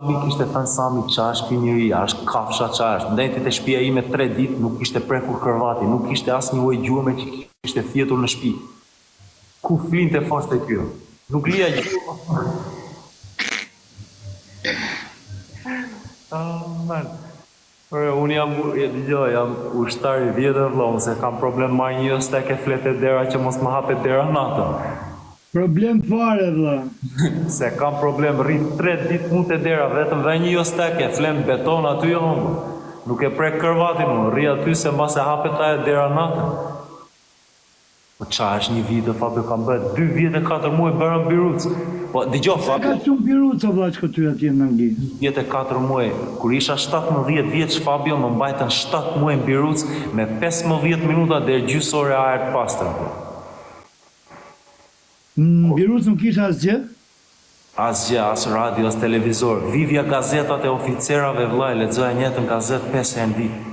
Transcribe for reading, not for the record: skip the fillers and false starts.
Mi kishte thënë Sami qa është ky njeri, a është kafsha qa është. Ndajti te shtëpia ime 3 ditë, nuk kishte prekur kërvati, nuk kishte asnjë ujë gjume që kishte thjetur në shtëpi. Ku flinte foste ky? Nuk lija gjumë. Unë jam ushtar i vjetër vëllai, se kam problem marr një stek e fletë dera që mos më hapet dera natën. Problem fare, vëlla. Se kam problem, rrit 3 ditë mund të dera, vetëm dhe një steke, flem beton aty jam. Nuk e prek kërvatin unë, rri aty se mbas e hapet ajo dera natën. Po qa është një vit, Fabio, kam bërë 2 vjet e 4 muaj bërëm Biruc. Po dëgjoj Fabio. Ka shumë Biruc o vëlla që këtu atje në Angli. 4 muaj, kur isha 17 vjeç Fabio, më mbajtën 7 muaj në Biruc me 15 minuta deri gjysmë ore ajër të pastër. Në Biruc nuk kisha asgjë? Asgjë, as radio, as televizor. Vivja gazetat e oficerave vëllai, lexoja njëtën gazetë 5 herë në ditë.